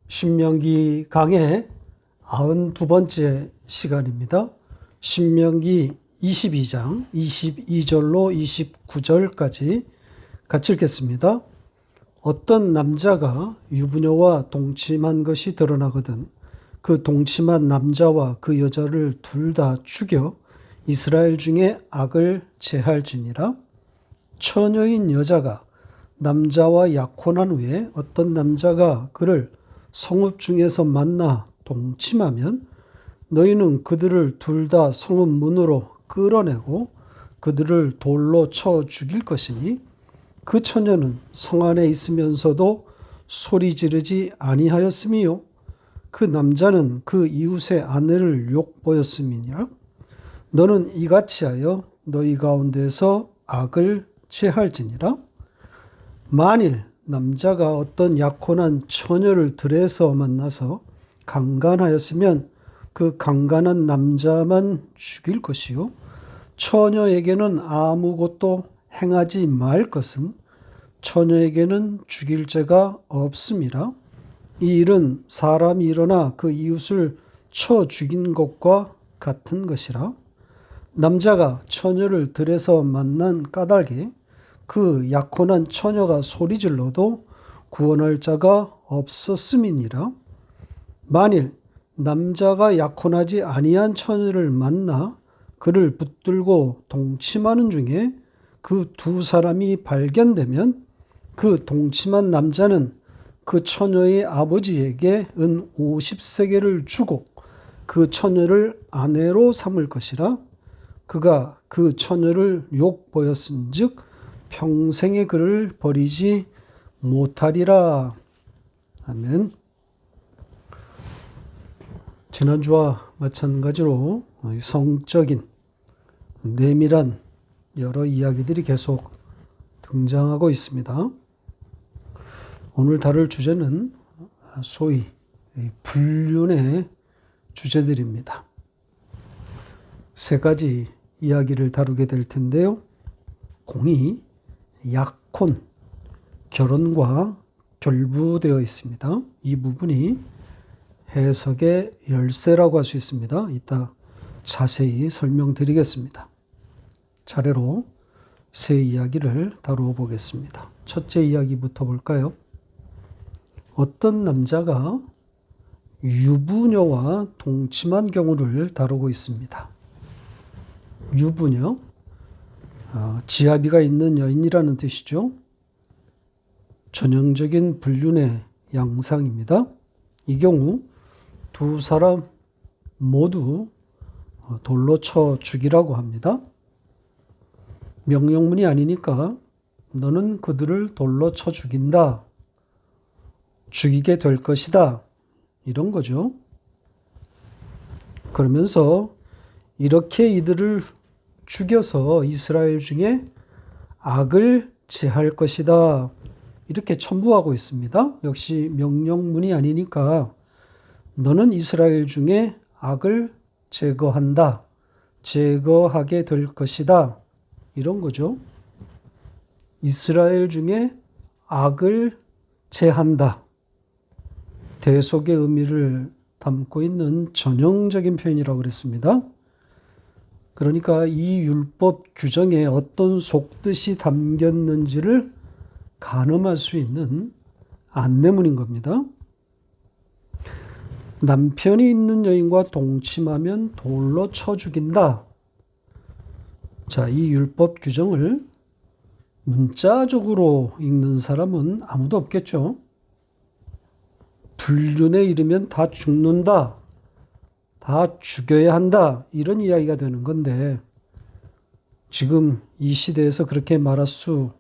신명기 강의 92번째 시간입니다. 신명기 22장 22절로 29절까지 같이 읽겠습니다. 어떤 남자가 유부녀와 동침한 것이 드러나거든 그 동침한 남자와 그 여자를 둘 다 죽여 이스라엘 중에 악을 제할지니라. 처녀인 여자가 남자와 약혼한 후에 어떤 남자가 그를 성읍 중에서 만나 동침하면 너희는 그들을 둘 다 성읍 문으로 끌어내고 그들을 돌로 쳐 죽일 것이니 그 처녀는 성 안에 있으면서도 소리 지르지 아니하였음이요 그 남자는 그 이웃의 아내를 욕보였음이니라. 너는 이같이 하여 너희 가운데서 악을 제할지니라. 만일 남자가 어떤 약혼한 처녀를 들에서 만나서 강간하였으면 그 강간한 남자만 죽일 것이요 처녀에게는 아무것도 행하지 말 것은 처녀에게는 죽일 죄가 없음이라. 이 일은 사람이 일어나 그 이웃을 쳐 죽인 것과 같은 것이라. 남자가 처녀를 들에서 만난 까닭에 그 약혼한 처녀가 소리질러도 구원할 자가 없었음이니라. 만일 남자가 약혼하지 아니한 처녀를 만나 그를 붙들고 동침하는 중에 그 두 사람이 발견되면 그 동침한 남자는 그 처녀의 아버지에게 은 50세겔을 주고 그 처녀를 아내로 삼을 것이라. 그가 그 처녀를 욕보였은즉 평생의 그를 버리지 못하리라. 아멘. 지난주와 마찬가지로 성적인 내밀한 여러 이야기들이 계속 등장하고 있습니다. 오늘 다룰 주제는 소위 불륜의 주제들입니다. 세 가지 이야기를 다루게 될 텐데요. 공이 약혼, 결혼과 결부되어 있습니다. 이 부분이 해석의 열쇠라고 할 수 있습니다. 이따 자세히 설명드리겠습니다. 차례로 세 이야기를 다루어 보겠습니다. 첫째 이야기부터 볼까요? 어떤 남자가 유부녀와 동침한 경우를 다루고 있습니다. 유부녀, 지아비가 있는 여인이라는 뜻이죠. 전형적인 불륜의 양상입니다. 이 경우 두 사람 모두 돌로 쳐 죽이라고 합니다. 명령문이 아니니까 너는 그들을 돌로 쳐 죽인다. 죽이게 될 것이다. 이런 거죠. 그러면서 이렇게 이들을 죽여서 이스라엘 중에 악을 제할 것이다. 이렇게 첨부하고 있습니다. 역시 명령문이 아니니까 너는 이스라엘 중에 악을 제거한다. 제거하게 될 것이다. 이런 거죠. 이스라엘 중에 악을 제한다. 대속의 의미를 담고 있는 전형적인 표현이라고 그랬습니다. 그러니까 이 율법 규정에 어떤 속뜻이 담겼는지를 가늠할 수 있는 안내문인 겁니다. 남편이 있는 여인과 동침하면 돌로 쳐 죽인다. 자, 이 율법 규정을 문자적으로 읽는 사람은 아무도 없겠죠. 불륜에 이르면 다 죽는다. 다 죽여야 한다. 이런 이야기가 되는 건데 지금 이 시대에서 그렇게 말할 수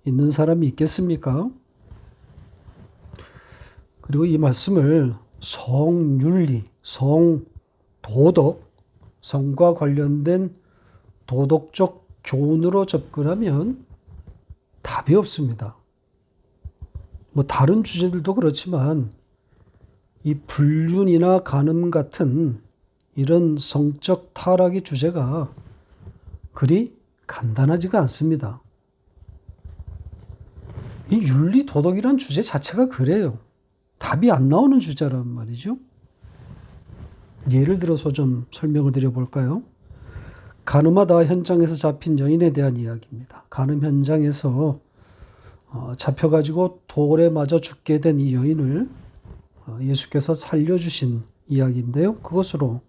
있는 사람이 있겠습니까? 그리고 이 말씀을 성윤리, 성도덕, 성과 관련된 도덕적 교훈으로 접근하면 답이 없습니다. 뭐 다른 주제들도 그렇지만 이 불륜이나 간음 같은 이런 성적 타락의 주제가 그리 간단하지가 않습니다. 이 윤리 도덕이란 주제 자체가 그래요. 답이 안 나오는 주제란 말이죠. 예를 들어서 좀 설명을 드려볼까요? 가늠하다 현장에서 잡힌 여인에 대한 이야기입니다. 가늠 현장에서 잡혀가지고 돌에 맞아 죽게 된 이 여인을 예수께서 살려주신 이야기인데요. 그것으로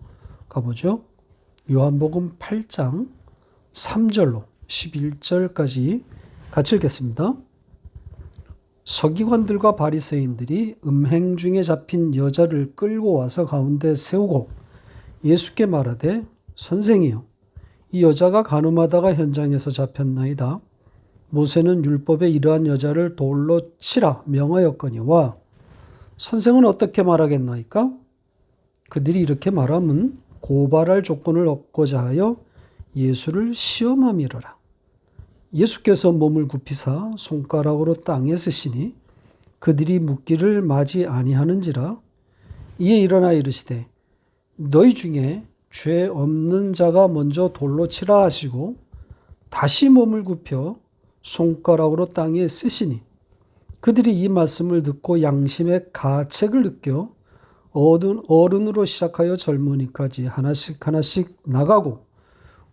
가보죠. 요한복음 8장 3절로 11절까지 같이 읽겠습니다. 서기관들과 바리새인들이 음행 중에 잡힌 여자를 끌고 와서 가운데 세우고 예수께 말하되 선생이여 이 여자가 간음하다가 현장에서 잡혔나이다. 모세는 율법에 이러한 여자를 돌로 치라 명하였거니와 선생은 어떻게 말하겠나이까? 그들이 이렇게 말하면 고발할 조건을 얻고자 하여 예수를 시험함이로라. 예수께서 몸을 굽히사 손가락으로 땅에 쓰시니 그들이 묻기를 마지 아니하는지라. 이에 일어나 이르시되 너희 중에 죄 없는 자가 먼저 돌로 치라 하시고 다시 몸을 굽혀 손가락으로 땅에 쓰시니 그들이 이 말씀을 듣고 양심의 가책을 느껴 어른으로 시작하여 젊은이까지 하나씩 하나씩 나가고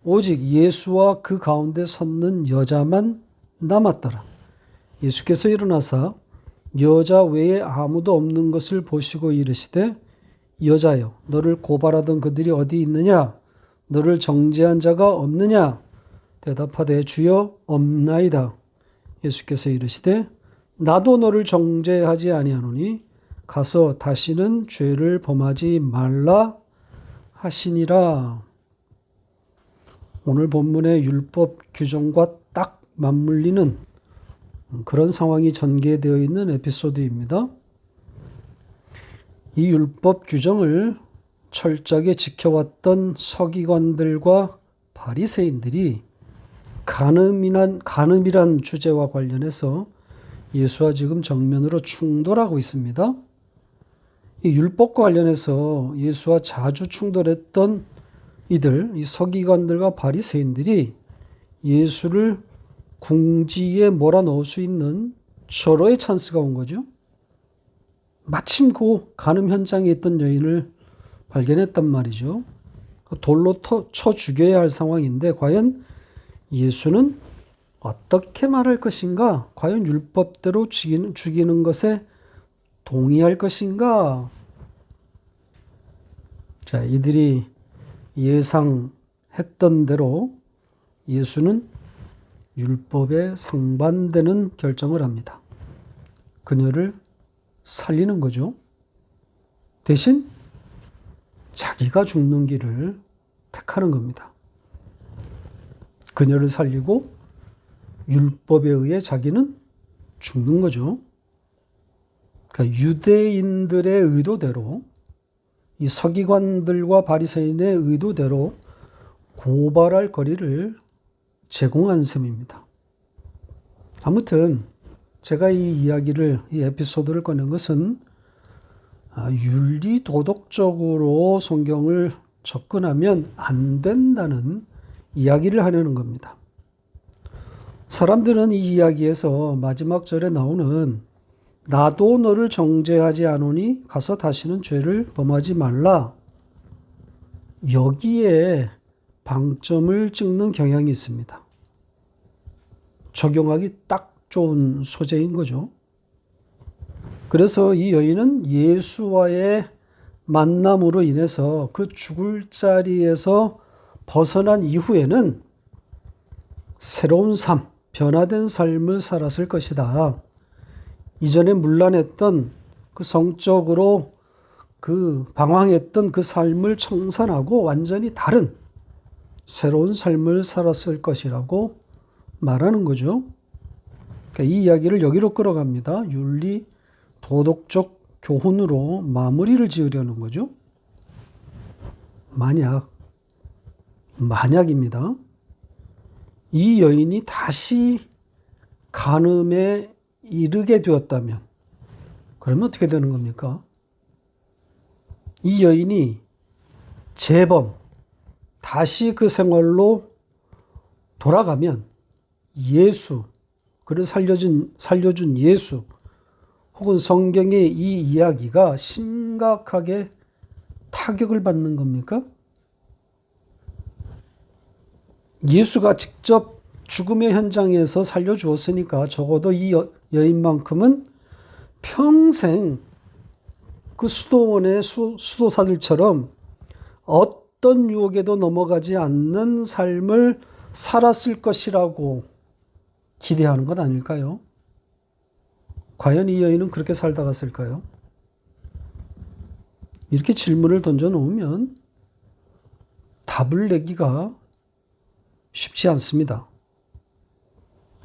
오직 예수와 그 가운데 섰는 여자만 남았더라. 예수께서 일어나사 여자 외에 아무도 없는 것을 보시고 이르시되 여자여 너를 고발하던 그들이 어디 있느냐? 너를 정죄한 자가 없느냐? 대답하되 주여 없나이다. 예수께서 이르시되 나도 너를 정죄하지 아니하노니 가서 다시는 죄를 범하지 말라 하시니라. 오늘 본문의 율법 규정과 딱 맞물리는 그런 상황이 전개되어 있는 에피소드입니다. 이 율법 규정을 철저하게 지켜왔던 서기관들과 바리새인들이 간음이란 주제와 관련해서 예수와 지금 정면으로 충돌하고 있습니다. 이 율법과 관련해서 예수와 자주 충돌했던 이 서기관들과 바리새인들이 예수를 궁지에 몰아넣을 수 있는 절호의 찬스가 온 거죠. 마침 그 간음 현장에 있던 여인을 발견했단 말이죠. 돌로 쳐 죽여야 할 상황인데 과연 예수는 어떻게 말할 것인가? 과연 율법대로 죽이는 것에 동의할 것인가? 자, 이들이 예상했던 대로 예수는 율법에 상반되는 결정을 합니다. 그녀를 살리는 거죠. 대신 자기가 죽는 길을 택하는 겁니다. 그녀를 살리고 율법에 의해 자기는 죽는 거죠. 그러니까 유대인들의 의도대로 이 서기관들과 바리새인의 의도대로 고발할 거리를 제공한 셈입니다. 아무튼 제가 이 에피소드를 꺼낸 것은 윤리 도덕적으로 성경을 접근하면 안 된다는 이야기를 하려는 겁니다. 사람들은 이 이야기에서 마지막 절에 나오는 나도 너를 정죄하지 않으니 가서 다시는 죄를 범하지 말라. 여기에 방점을 찍는 경향이 있습니다. 적용하기 딱 좋은 소재인 거죠. 그래서 이 여인은 예수와의 만남으로 인해서 그 죽을 자리에서 벗어난 이후에는 새로운 삶, 변화된 삶을 살았을 것이다. 이전에 문란했던 그 성적으로 방황했던 그 삶을 청산하고 완전히 다른 새로운 삶을 살았을 것이라고 말하는 거죠. 그러니까 이 이야기를 여기로 끌어갑니다. 윤리, 도덕적 교훈으로 마무리를 지으려는 거죠. 만약입니다. 이 여인이 다시 간음에 이르게 되었다면 그러면 어떻게 되는 겁니까? 이 여인이 재범, 다시 그 생활로 돌아가면 그를 살려준 예수, 혹은 성경의 이 이야기가 심각하게 타격을 받는 겁니까? 예수가 직접 죽음의 현장에서 살려주었으니까 적어도 이 여인만큼은 평생 그 수도원의 수도사들처럼 어떤 유혹에도 넘어가지 않는 삶을 살았을 것이라고 기대하는 것 아닐까요? 과연 이 여인은 그렇게 살다 갔을까요? 이렇게 질문을 던져놓으면 답을 내기가 쉽지 않습니다.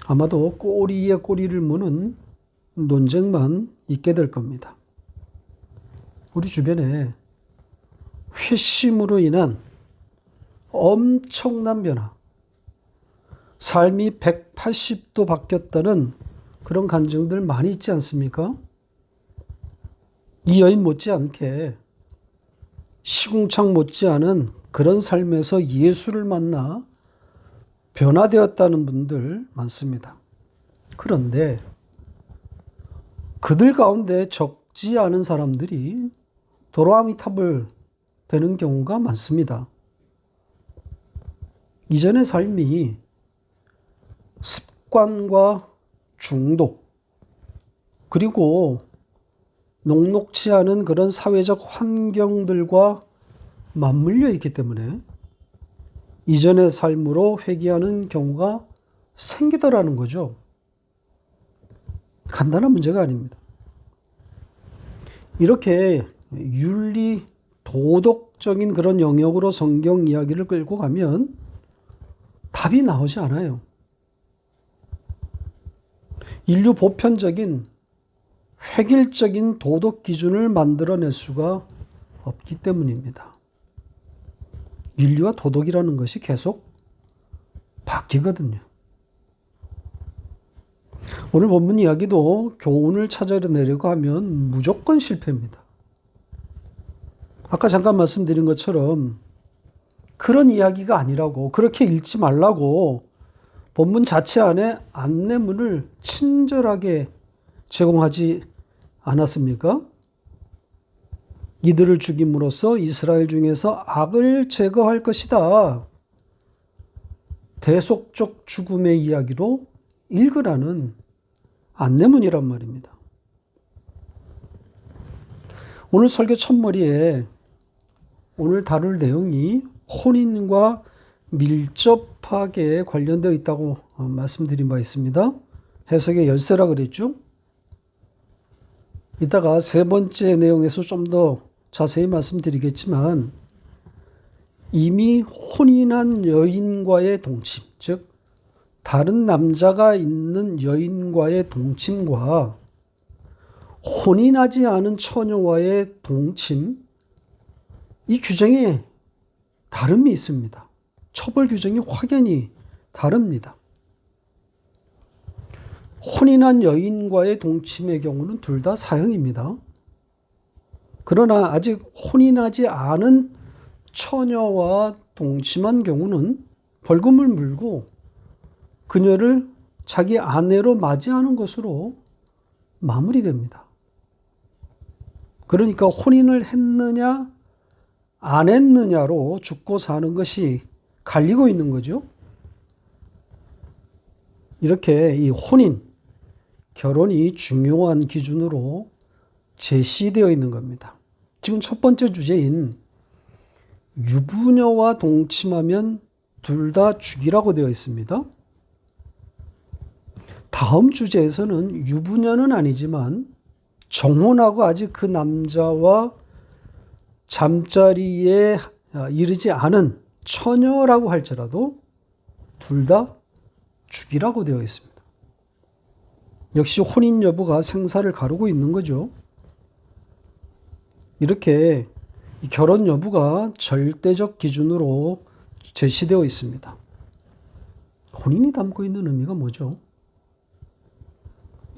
아마도 꼬리에 꼬리를 무는 논쟁만 있게 될 겁니다. 우리 주변에 회심으로 인한 엄청난 변화, 삶이 180도 바뀌었다는 그런 간증들 많이 있지 않습니까? 이 여인 못지않게 시궁창 못지않은 그런 삶에서 예수를 만나 변화되었다는 분들 많습니다. 그런데 그들 가운데 적지 않은 사람들이 도로아미탑을 되는 경우가 많습니다. 이전의 삶이 습관과 중독, 그리고 녹록치 않은 그런 사회적 환경들과 맞물려 있기 때문에 이전의 삶으로 회귀하는 경우가 생기더라는 거죠. 간단한 문제가 아닙니다. 이렇게 윤리, 도덕적인 그런 영역으로 성경 이야기를 끌고 가면 답이 나오지 않아요. 인류 보편적인 획일적인 도덕 기준을 만들어낼 수가 없기 때문입니다. 인류와 도덕이라는 것이 계속 바뀌거든요. 오늘 본문 이야기도 교훈을 찾아내려고 하면 무조건 실패입니다. 아까 잠깐 말씀드린 것처럼 그런 이야기가 아니라고, 그렇게 읽지 말라고 본문 자체 안에 안내문을 친절하게 제공하지 않았습니까? 이들을 죽임으로써 이스라엘 중에서 악을 제거할 것이다. 대속적 죽음의 이야기로 읽으라는 안내문이란 말입니다. 오늘 설교 첫머리에 오늘 다룰 내용이 혼인과 밀접하게 관련되어 있다고 말씀드린 바 있습니다. 해석의 열쇠라 그랬죠. 이따가 세 번째 내용에서 좀 더 자세히 말씀드리겠지만 이미 혼인한 여인과의 동침, 즉 다른 남자가 있는 여인과의 동침과 혼인하지 않은 처녀와의 동침, 이 규정에 다름이 있습니다. 처벌 규정이 확연히 다릅니다. 혼인한 여인과의 동침의 경우는 둘 다 사형입니다. 그러나 아직 혼인하지 않은 처녀와 동침한 경우는 벌금을 물고 그녀를 자기 아내로 맞이하는 것으로 마무리됩니다. 그러니까 혼인을 했느냐 안 했느냐로 죽고 사는 것이 갈리고 있는 거죠. 이렇게 이 혼인, 결혼이 중요한 기준으로 제시되어 있는 겁니다. 지금 첫 번째 주제인 유부녀와 동침하면 둘 다 죽이라고 되어 있습니다. 다음 주제에서는 유부녀는 아니지만 정혼하고 아직 그 남자와 잠자리에 이르지 않은 처녀라고 할지라도 둘 다 죽이라고 되어 있습니다. 역시 혼인 여부가 생사를 가르고 있는 거죠. 이렇게 결혼 여부가 절대적 기준으로 제시되어 있습니다. 혼인이 담고 있는 의미가 뭐죠?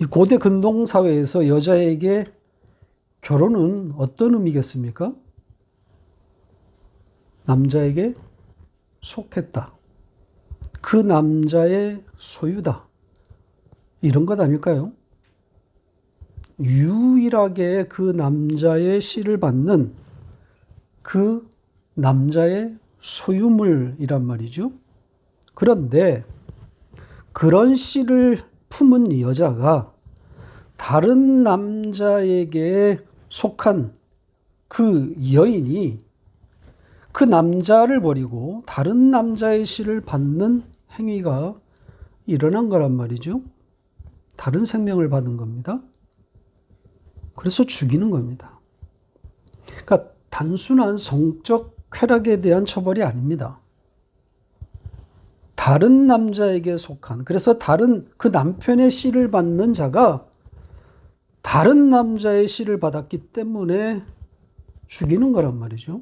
이 고대 근동 사회에서 여자에게 결혼은 어떤 의미겠습니까? 남자에게 속했다. 그 남자의 소유다. 이런 것 아닐까요? 유일하게 그 남자의 씨를 받는 그 남자의 소유물이란 말이죠. 그런데 그런 씨를 품은 여자가 다른 남자에게 속한 그 여인이 그 남자를 버리고 다른 남자의 씨를 받는 행위가 일어난 거란 말이죠. 다른 생명을 받은 겁니다. 그래서 죽이는 겁니다. 그러니까 단순한 성적 쾌락에 대한 처벌이 아닙니다. 다른 남자에게 속한, 그래서 다른 그 남편의 씨를 받는 자가 다른 남자의 씨를 받았기 때문에 죽이는 거란 말이죠.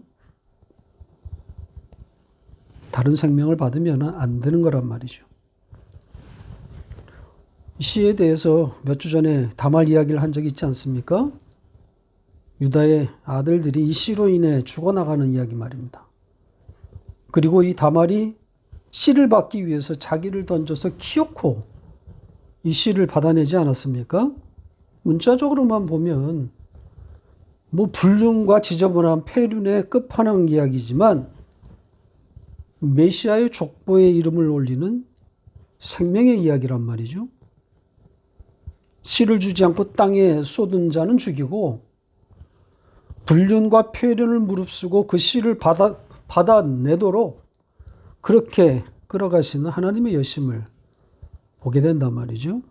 다른 생명을 받으면 안 되는 거란 말이죠. 이 시에 대해서 몇 주 전에 다말 이야기를 한 적이 있지 않습니까? 유다의 아들들이 이 씨로 인해 죽어나가는 이야기 말입니다. 그리고 이 다말이 씨를 받기 위해서 자기를 던져서 키놓고 이 씨를 받아내지 않았습니까? 문자적으로만 보면 뭐 불륜과 지저분한 폐륜의 끝판왕 이야기지만 메시아의 족보의 이름을 올리는 생명의 이야기란 말이죠. 씨를 주지 않고 땅에 쏟은 자는 죽이고 불륜과 폐륜을 무릅쓰고 그 씨를 받아내도록 그렇게 끌어가시는 하나님의 여심을 보게 된단 말이죠.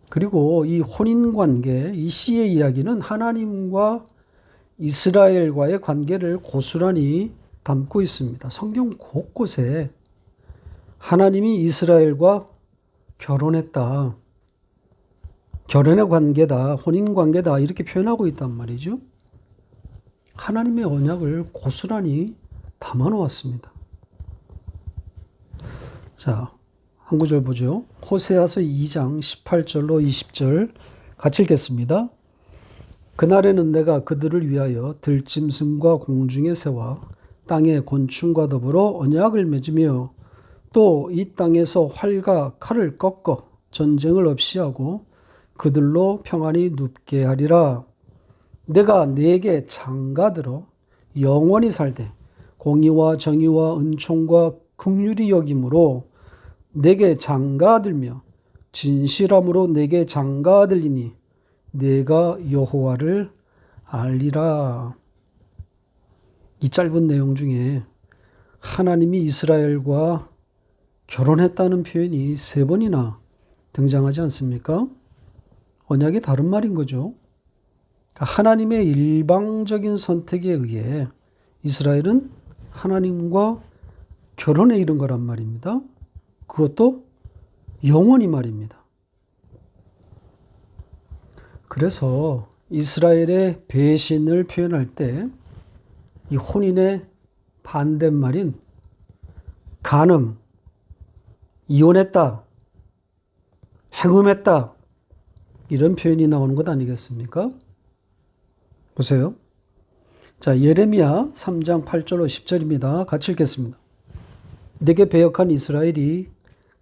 그리고 이 혼인관계, 이 씨의 이야기는 하나님과 이스라엘과의 관계를 고스란히 담고 있습니다. 성경 곳곳에 하나님이 이스라엘과 결혼했다, 결혼의 관계다, 혼인 관계다 이렇게 표현하고 있단 말이죠. 하나님의 언약을 고스란히 담아 놓았습니다. 자, 한 구절 보죠. 호세아서 2장 18절로 20절 같이 읽겠습니다. 그날에는 내가 그들을 위하여 들짐승과 공중의 새와 땅의 곤충과 더불어 언약을 맺으며 또 이 땅에서 활과 칼을 꺾어 전쟁을 없이 하고 그들로 평안히 눕게 하리라. 내가 네게 장가들어 영원히 살되 공의와 정의와 은총과 긍휼히 여김으로 내게 장가들며 진실함으로 내게 장가들리니 내가 여호와를 알리라. 이 짧은 내용 중에 하나님이 이스라엘과 결혼했다는 표현이 3번이나 등장하지 않습니까? 언약이 다른 말인 거죠. 하나님의 일방적인 선택에 의해 이스라엘은 하나님과 결혼에 이른 거란 말입니다. 그것도 영원히 말입니다. 그래서 이스라엘의 배신을 표현할 때 이 혼인의 반대말인 간음, 이혼했다, 행음했다 이런 표현이 나오는 것 아니겠습니까? 보세요. 자, 예레미야 3장 8절로 10절입니다. 같이 읽겠습니다. 내게 배역한 이스라엘이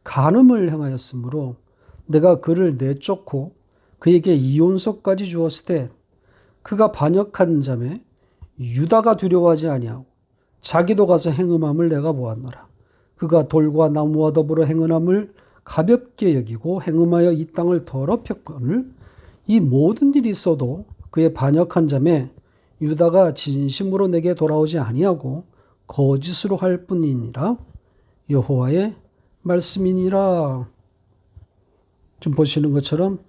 간음을 행하였으므로 내가 그를 내쫓고 그에게 이혼서까지 주었을 때 그가 반역한 자매 유다가 두려워하지 아니하고 자기도 가서 행음함을 내가 보았노라. 그가 돌과 나무와 더불어 행음함을 가볍게 여기고 행음하여 이 땅을 더럽혔거늘 이 모든 일이 있어도 그의 반역한 자매 유다가 진심으로 내게 돌아오지 아니하고 거짓으로 할 뿐이니라. 여호와의 말씀이니라. 지금 보시는 것처럼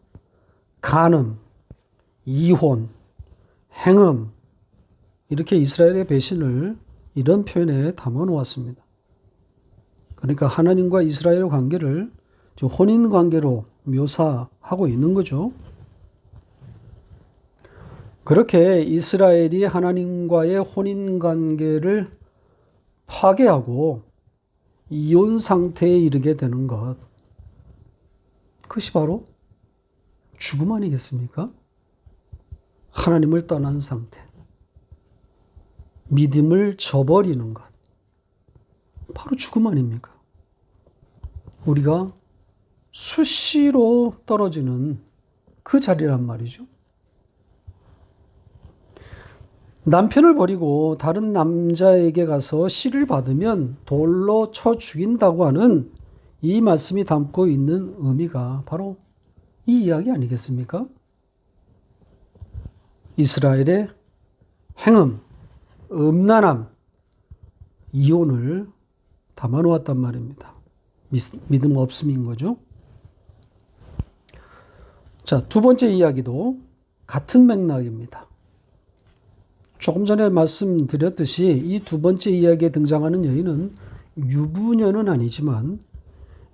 간음, 이혼, 행음 이렇게 이스라엘의 배신을 이런 표현에 담아 놓았습니다. 그러니까 하나님과 이스라엘의 관계를 혼인 관계로 묘사하고 있는 거죠. 그렇게 이스라엘이 하나님과의 혼인 관계를 파괴하고 이혼 상태에 이르게 되는 것, 그것이 바로 죽음 아니겠습니까? 하나님을 떠난 상태, 믿음을 저버리는 것, 바로 죽음 아닙니까? 우리가 수시로 떨어지는 그 자리란 말이죠. 남편을 버리고 다른 남자에게 가서 씨를 받으면 돌로 쳐 죽인다고 하는 이 말씀이 담고 있는 의미가 바로 이 이야기 아니겠습니까? 이스라엘의 행음, 음란함, 이혼을 담아놓았단 말입니다. 믿음 없음인 거죠. 자, 두 번째 이야기도 같은 맥락입니다. 조금 전에 말씀드렸듯이 이 두 번째 이야기에 등장하는 여인은 유부녀는 아니지만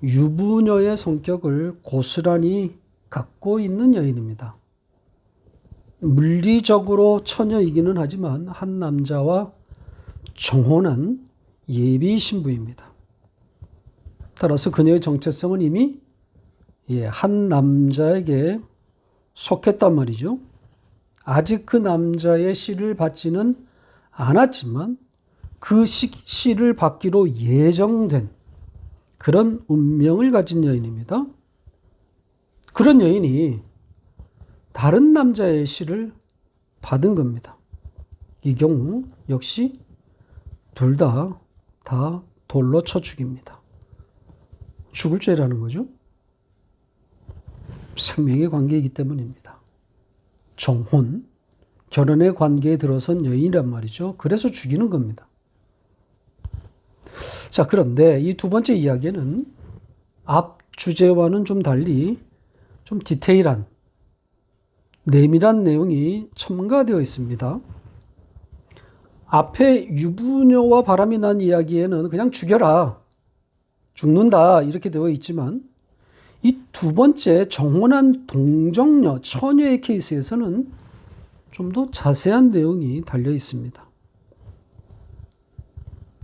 유부녀의 성격을 고스란히 갖고 있는 여인입니다. 물리적으로 처녀이기는 하지만 한 남자와 정혼한 예비 신부입니다. 따라서 그녀의 정체성은 이미 한 남자에게 속했단 말이죠. 아직 그 남자의 씨를 받지는 않았지만 그 씨를 받기로 예정된 그런 운명을 가진 여인입니다. 그런 여인이 다른 남자의 씨를 받은 겁니다. 이 경우 역시 둘 다 돌로 쳐 죽입니다. 죽을 죄라는 거죠. 생명의 관계이기 때문입니다. 정혼, 결혼의 관계에 들어선 여인이란 말이죠. 그래서 죽이는 겁니다. 자, 그런데 이 두 번째 이야기는 앞 주제와는 좀 달리 좀 디테일한, 내밀한 내용이 첨가되어 있습니다. 앞에 유부녀와 바람이 난 이야기에는 그냥 죽여라, 죽는다 이렇게 되어 있지만 이 두 번째 정혼한 동정녀, 처녀의 케이스에서는 좀 더 자세한 내용이 달려 있습니다.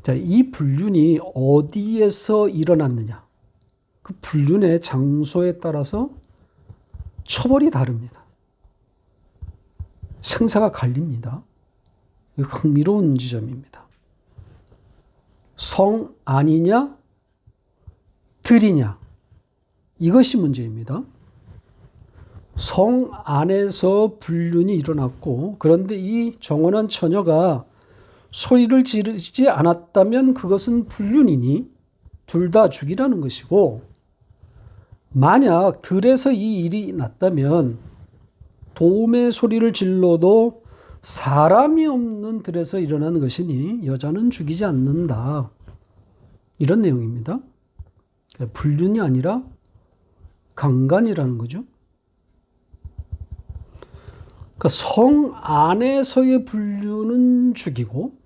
자, 이 불륜이 어디에서 일어났느냐, 그 불륜의 장소에 따라서 처벌이 다릅니다. 생사가 갈립니다. 흥미로운 지점입니다. 성 안이냐, 들이냐, 이것이 문제입니다. 성 안에서 불륜이 일어났고, 그런데 이 정혼한 처녀가 소리를 지르지 않았다면 그것은 불륜이니 둘 다 죽이라는 것이고, 만약 들에서 이 일이 났다면 도움의 소리를 질러도 사람이 없는 들에서 일어나는 것이니 여자는 죽이지 않는다. 이런 내용입니다. 불륜이 아니라 강간이라는 거죠. 그러니까 성 안에서의 불륜은 죽이고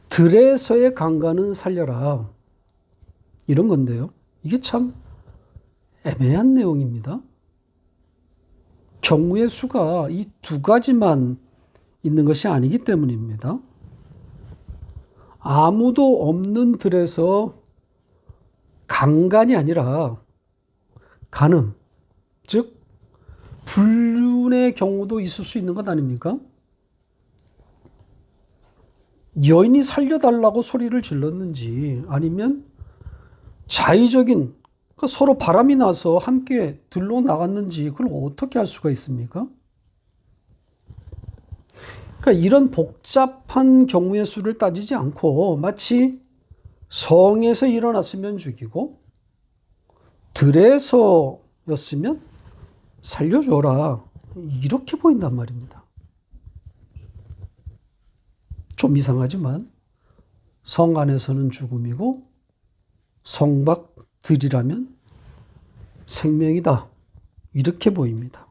들에서의 강간은 살려라. 이런 건데요. 이게 참 애매한 내용입니다. 경우의 수가 이 두 가지만 있는 것이 아니기 때문입니다. 아무도 없는 들에서 강간이 아니라 간음, 즉 불륜의 경우도 있을 수 있는 것 아닙니까? 여인이 살려달라고 소리를 질렀는지 아니면 자의적인, 그러니까 서로 바람이 나서 함께 들러 나갔는지 그걸 어떻게 알 수가 있습니까? 그러니까 이런 복잡한 경우의 수를 따지지 않고 마치 성에서 일어났으면 죽이고 들에서였으면 살려줘라, 이렇게 보인단 말입니다. 좀 이상하지만 성 안에서는 죽음이고 성 밖 들이라면 생명이다, 이렇게 보입니다.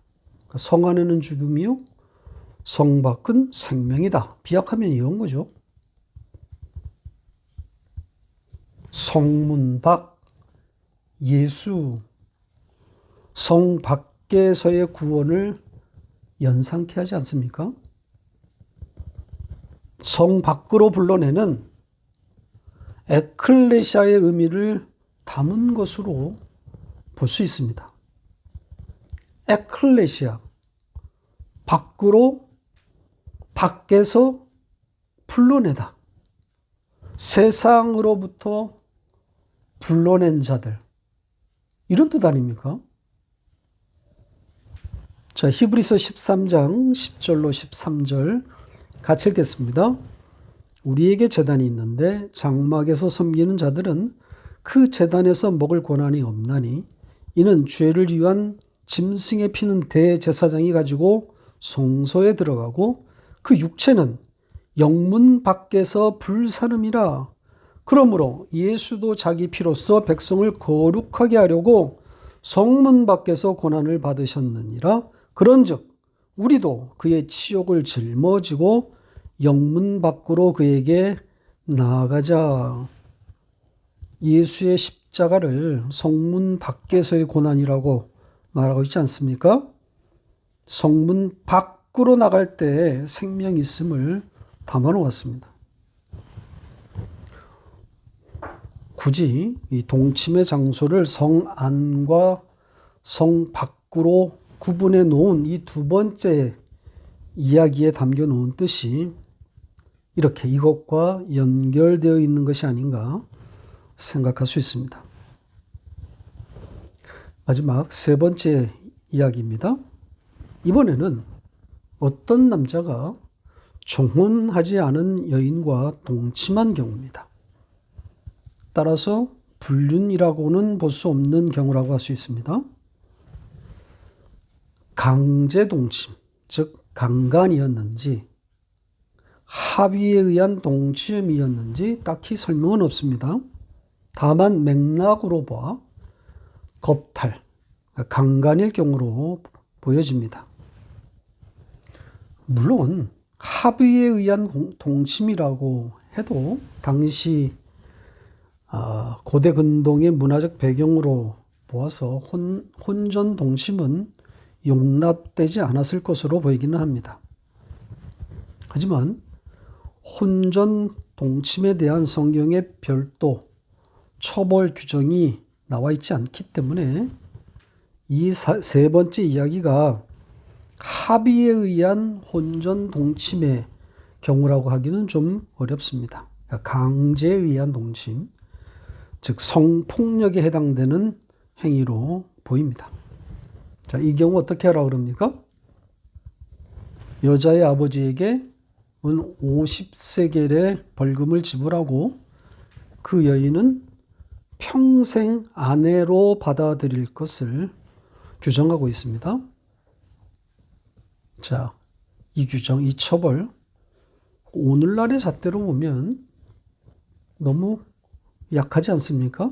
성 안에는 죽음이요 성 밖은 생명이다. 비약하면 이런 거죠. 성문 밖 예수, 성 밖에서의 구원을 연상케 하지 않습니까? 성 밖으로 불러내는 에클레시아의 의미를 담은 것으로 볼 수 있습니다. 에클레시아, 밖으로, 밖에서 불러내다. 세상으로부터 불러낸 자들, 이런 뜻 아닙니까? 자, 히브리서 13장 10절로 13절 같이 읽겠습니다. 우리에게 제단이 있는데 장막에서 섬기는 자들은 그 제단에서 먹을 권한이 없나니 이는 죄를 위한 짐승의 피는 대제사장이 가지고 성소에 들어가고 그 육체는 영문 밖에서 불사름이라. 그러므로 예수도 자기 피로써 백성을 거룩하게 하려고 성문 밖에서 고난을 받으셨느니라. 그런즉 우리도 그의 치욕을 짊어지고 영문 밖으로 그에게 나아가자. 예수의 십자가를 성문 밖에서의 고난이라고 말하고 있지 않습니까? 성문 밖으로 나갈 때 생명이 있음을 담아 놓았습니다. 굳이 이 동침의 장소를 성 안과 성 밖으로 구분해 놓은 이 두 번째 이야기에 담겨 놓은 뜻이 이렇게 이것과 연결되어 있는 것이 아닌가 생각할 수 있습니다. 마지막 세 번째 이야기입니다. 이번에는 어떤 남자가 종혼하지 않은 여인과 동침한 경우입니다. 따라서 불륜이라고는 볼 수 없는 경우라고 할 수 있습니다. 강제 동침, 즉 강간이었는지 합의에 의한 동침이었는지 딱히 설명은 없습니다. 다만 맥락으로 봐 겁탈, 강간일 경우로 보여집니다. 물론 합의에 의한 동침이라고 해도 당시 고대 근동의 문화적 배경으로 보아서 혼전 동침은 용납되지 않았을 것으로 보이기는 합니다. 하지만 혼전 동침에 대한 성경의 별도 처벌 규정이 나와 있지 않기 때문에 이 세 번째 이야기가 합의에 의한 혼전 동침의 경우라고 하기는 좀 어렵습니다. 강제에 의한 동침, 즉 성폭력에 해당되는 행위로 보입니다. 자, 이 경우 어떻게 하라고 그럽니까? 여자의 아버지에게 은 50세겔의 벌금을 지불하고 그 여인은 평생 아내로 받아들일 것을 규정하고 있습니다. 자, 이 규정, 이 처벌, 오늘날의 잣대로 보면 너무 약하지 않습니까?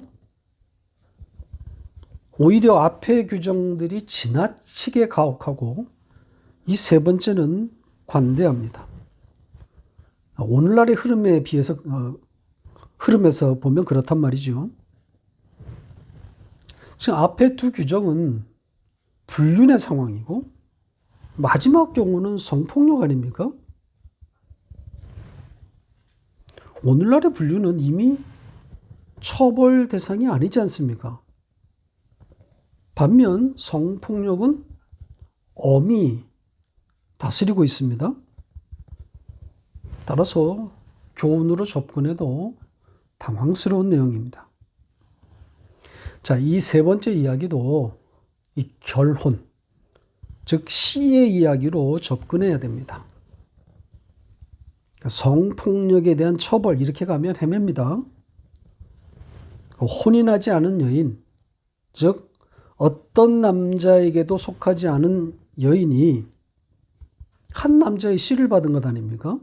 오히려 앞의 규정들이 지나치게 가혹하고 이 세 번째는 관대합니다. 오늘날의 흐름에 비해서 흐름에서 보면 그렇단 말이죠. 지금 앞에 두 규정은 불륜의 상황이고 마지막 경우는 성폭력 아닙니까? 오늘날의 불륜은 이미 처벌 대상이 아니지 않습니까? 반면 성폭력은 엄히 다스리고 있습니다. 따라서 교훈으로 접근해도 당황스러운 내용입니다. 자, 이 세 번째 이야기도 이 결혼, 즉 시의 이야기로 접근해야 됩니다. 성폭력에 대한 처벌 이렇게 가면 헤맵니다. 혼인하지 않은 여인, 즉 어떤 남자에게도 속하지 않은 여인이 한 남자의 씨를 받은 것 아닙니까?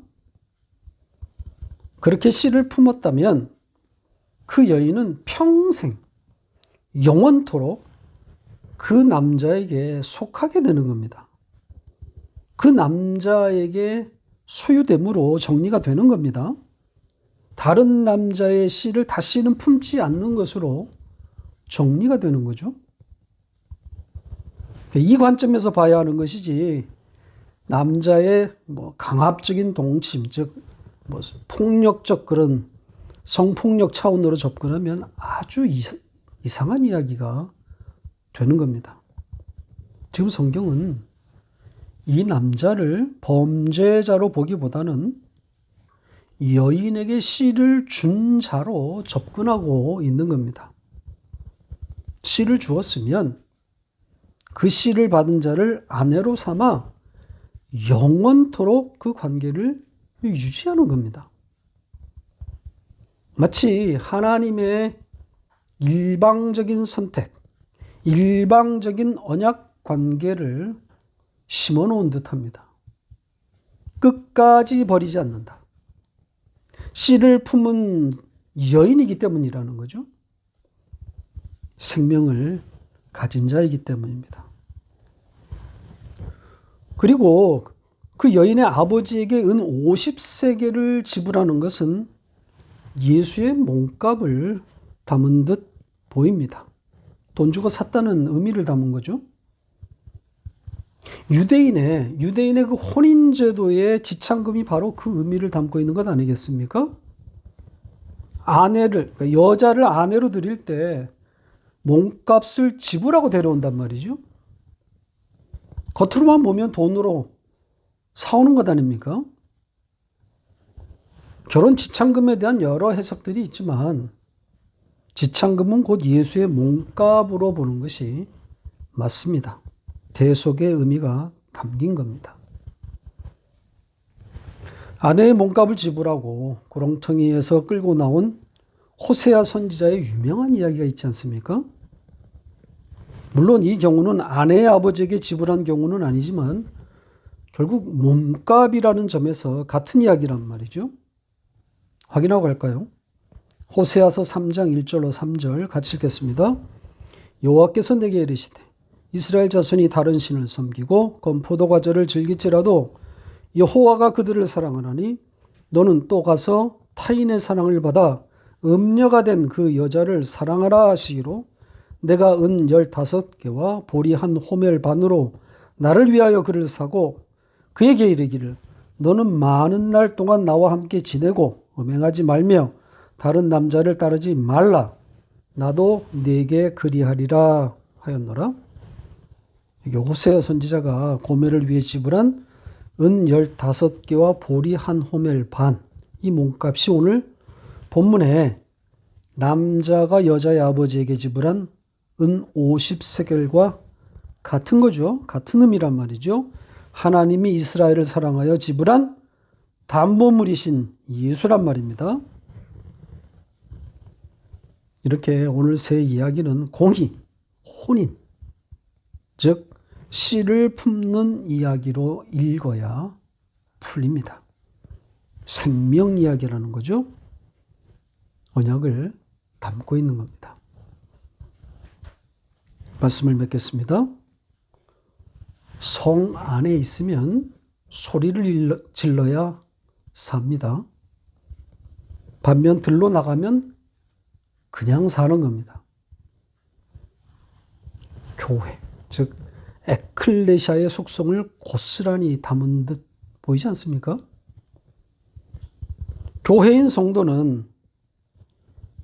그렇게 씨를 품었다면 그 여인은 평생 영원토록 그 남자에게 속하게 되는 겁니다. 그 남자에게 소유됨으로 정리가 되는 겁니다. 다른 남자의 씨를 다시는 품지 않는 것으로 정리가 되는 거죠. 이 관점에서 봐야 하는 것이지 남자의 강압적인 동침, 즉 폭력적 그런 성폭력 차원으로 접근하면 아주 이상한 이야기가 되는 겁니다. 지금 성경은 이 남자를 범죄자로 보기보다는 여인에게 씨를 준 자로 접근하고 있는 겁니다. 씨를 주었으면 그 씨를 받은 자를 아내로 삼아 영원토록 그 관계를 유지하는 겁니다. 마치 하나님의 일방적인 선택, 일방적인 언약 관계를 심어 놓은 듯합니다. 끝까지 버리지 않는다. 씨를 품은 여인이기 때문이라는 거죠. 생명을 가진 자이기 때문입니다. 그리고 그 여인의 아버지에게 은 50세겔을 지불하는 것은 예수의 몸값을 담은 듯 보입니다. 돈 주고 샀다는 의미를 담은 거죠. 유대인의 그 혼인제도의 지참금이 바로 그 의미를 담고 있는 것 아니겠습니까? 그러니까 여자를 아내로 드릴 때 몸값을 지불하고 데려온단 말이죠. 겉으로만 보면 돈으로 사오는 것 아닙니까? 결혼 지참금에 대한 여러 해석들이 있지만 지참금은 곧 예수의 몸값으로 보는 것이 맞습니다. 대속의 의미가 담긴 겁니다. 아내의 몸값을 지불하고 구렁텅이에서 끌고 나온 호세아 선지자의 유명한 이야기가 있지 않습니까? 물론 이 경우는 아내의 아버지에게 지불한 경우는 아니지만 결국 몸값이라는 점에서 같은 이야기란 말이죠. 확인하고 갈까요? 호세아서 3장 1절로 3절 같이 읽겠습니다. 여호와께서 내게 이르시되 이스라엘 자손이 다른 신을 섬기고 건포도 과자를 즐길지라도 여호와가 그들을 사랑하나니 너는 또 가서 타인의 사랑을 받아 음녀가 된 그 여자를 사랑하라 하시기로 내가 은 15개와 보리 한 호멜 반으로 나를 위하여 그를 사고 그에게 이르기를 너는 많은 날 동안 나와 함께 지내고 음행하지 말며 다른 남자를 따르지 말라. 나도 네게 그리하리라 하였노라. 이게 호세아 선지자가 고멜을 위해 지불한 은 15개와 보리 한 호멜 반, 이 몸값이 오늘 본문에 남자가 여자의 아버지에게 지불한 은 50세겔과 같은 거죠. 같은 의미란 말이죠. 하나님이 이스라엘을 사랑하여 지불한 담보물이신 예수란 말입니다. 이렇게 오늘 세 이야기는 공의, 혼인, 즉 씨를 품는 이야기로 읽어야 풀립니다. 생명 이야기라는 거죠. 언약을 담고 있는 겁니다. 말씀을 맺겠습니다. 성 안에 있으면 소리를 질러야 삽니다. 반면 들로 나가면 그냥 사는 겁니다. 교회, 즉 에클레시아의 속성을 고스란히 담은 듯 보이지 않습니까? 교회인 성도는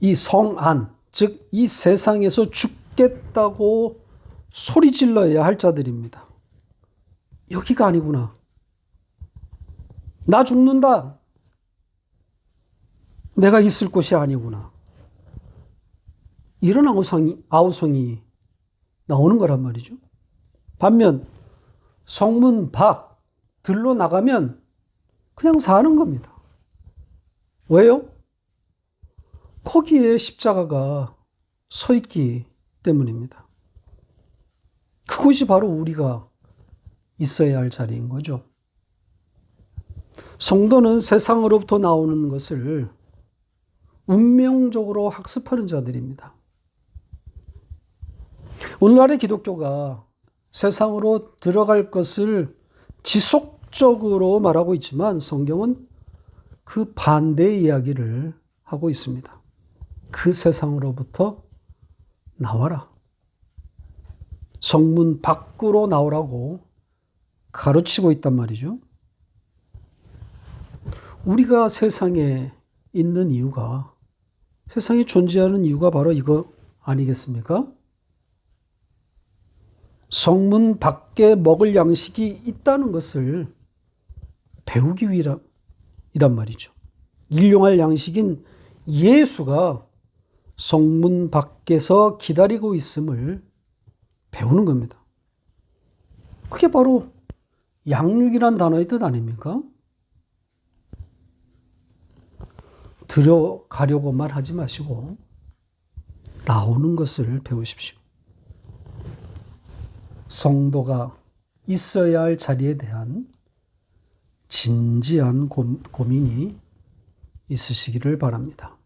이 성 안, 즉 이 세상에서 죽겠다고 소리 질러야 할 자들입니다. 여기가 아니구나. 나 죽는다. 내가 있을 곳이 아니구나. 이런 아우성이 나오는 거란 말이죠. 반면 성문 밖 들로 나가면 그냥 사는 겁니다. 왜요? 거기에 십자가가 서 있기 때문입니다. 그것이 바로 우리가 있어야 할 자리인 거죠. 성도는 세상으로부터 나오는 것을 운명적으로 학습하는 자들입니다. 오늘날의 기독교가 세상으로 들어갈 것을 지속적으로 말하고 있지만 성경은 그 반대의 이야기를 하고 있습니다. 그 세상으로부터 나와라. 성문 밖으로 나오라고 가르치고 있단 말이죠. 우리가 세상에 있는 이유가, 세상에 존재하는 이유가 바로 이거 아니겠습니까? 성문 밖에 먹을 양식이 있다는 것을 배우기 위함이란 말이죠. 일용할 양식인 예수가 성문 밖에서 기다리고 있음을 배우는 겁니다. 그게 바로 양육이란 단어의 뜻 아닙니까? 들어가려고만 하지 마시고 나오는 것을 배우십시오. 성도가 있어야 할 자리에 대한 진지한 고민이 있으시기를 바랍니다.